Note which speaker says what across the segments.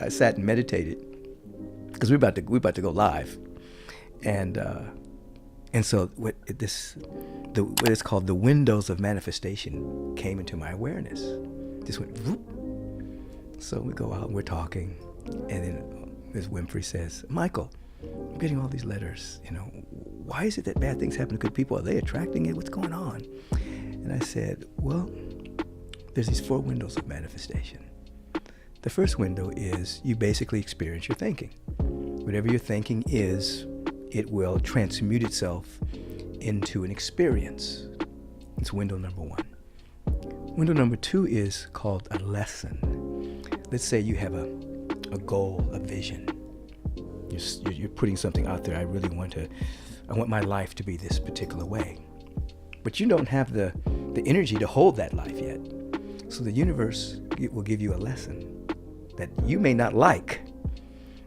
Speaker 1: I sat and meditated because we're about to go live, and so what is called the windows of manifestation came into my awareness. Just went whoop. So we go out and we're talking, and then Ms. Winfrey says, "Michael, I'm getting all these letters. Why is it that bad things happen to good people? Are they attracting it? What's going on?" And I said, "Well, there's these 4 windows of manifestation. The first window is you basically experience your thinking. Whatever your thinking is, it will transmute itself into an experience. It's window number 1. Window number 2 is called a lesson. Let's say you have a goal, a vision. You're putting something out there. I want my life to be this particular way. But you don't have the energy to hold that life yet. So the universe will give you a lesson that you may not like.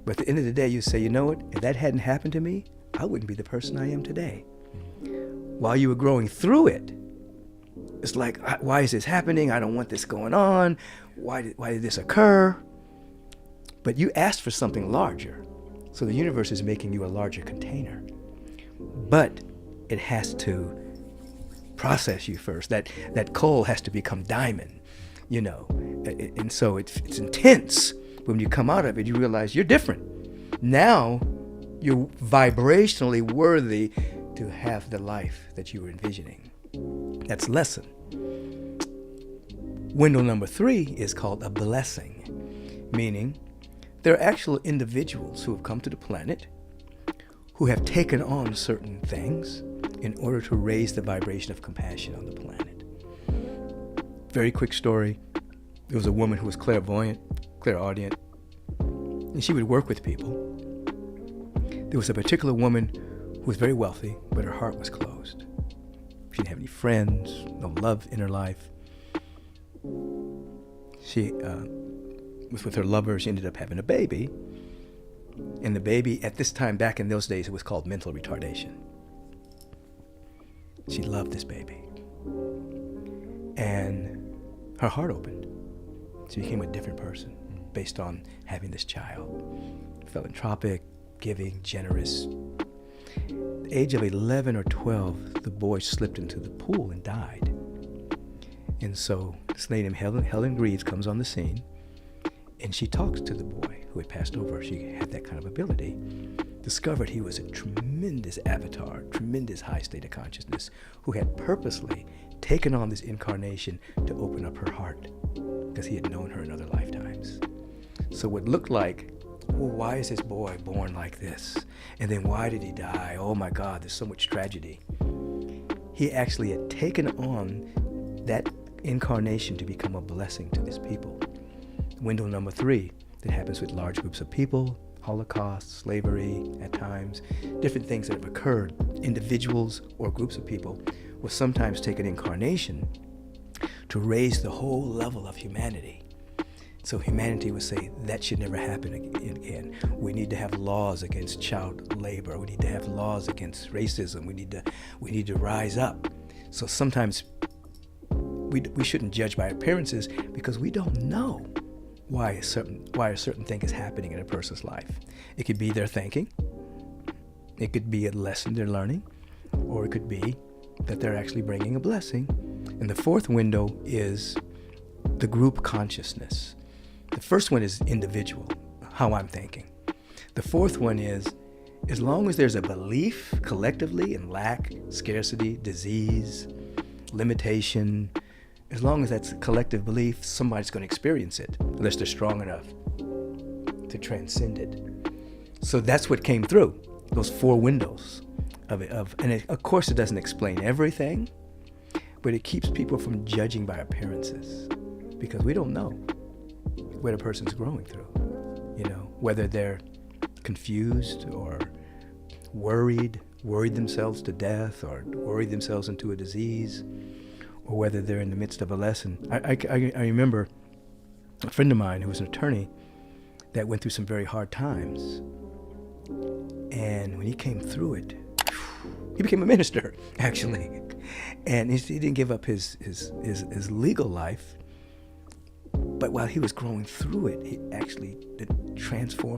Speaker 1: But at the end of the day, you say, you know what? If that hadn't happened to me, I wouldn't be the person I am today. While you were growing through it, it's like, why is this happening? I don't want this going on. Why did this occur? But you asked for something larger. So the universe is making you a larger container. But it has to process you first. That coal has to become diamond, and so it's intense. When you come out of it, you realize you're different. Now you're vibrationally worthy to have the life that you were envisioning. That's lesson. Window number 3 is called a blessing, meaning there are actual individuals who have come to the planet who have taken on certain things in order to raise the vibration of compassion on the planet. Very quick story. There was a woman who was clairaudient, and she would work with people. There was a particular woman who was very wealthy, but her heart was closed. She didn't have any friends, no love in her life. She was with her lover. She ended up having a baby. And the baby, at this time, back in those days, it was called mental retardation. She loved this baby. And her heart opened. She became a different person based on having this child. Philanthropic, giving, generous. At the age of 11 or 12, the boy slipped into the pool and died. And so this lady named Helen Greaves comes on the scene, and she talks to the boy who had passed over. She had that kind of ability. Discovered he was a tremendous avatar, tremendous high state of consciousness, who had purposely taken on this incarnation to open up her heart because he had known her in other lifetimes. So what looked like, well, why is this boy born like this? And then why did he die? Oh my God, there's so much tragedy. He actually had taken on that incarnation to become a blessing to this people. Window number 3, that happens with large groups of people, Holocaust, slavery at times, different things that have occurred. Individuals or groups of people will sometimes take an incarnation to raise the whole level of humanity. So humanity would say that should never happen again. We need to have laws against child labor. We need to have laws against racism. We need to rise up. So sometimes we shouldn't judge by appearances because we don't know why a certain thing is happening in a person's life. It could be their thinking. It could be a lesson they're learning, or it could be that they're actually bringing a blessing. And the 4th window is the group consciousness. The first one is individual, how I'm thinking. The 4th one is, as long as there's a belief collectively in lack, scarcity, disease, limitation, as long as that's a collective belief, somebody's going to experience it, unless they're strong enough to transcend it. So that's what came through, those 4 windows of it. Of course, it doesn't explain everything, but it keeps people from judging by appearances, because we don't know what a person's growing through. Whether they're confused or worried themselves to death, or worried themselves into a disease, or whether they're in the midst of a lesson. I remember a friend of mine who was an attorney that went through some very hard times. And when he came through it, he became a minister, actually. And he didn't give up his legal life, But while he was growing through it, he actually transformed.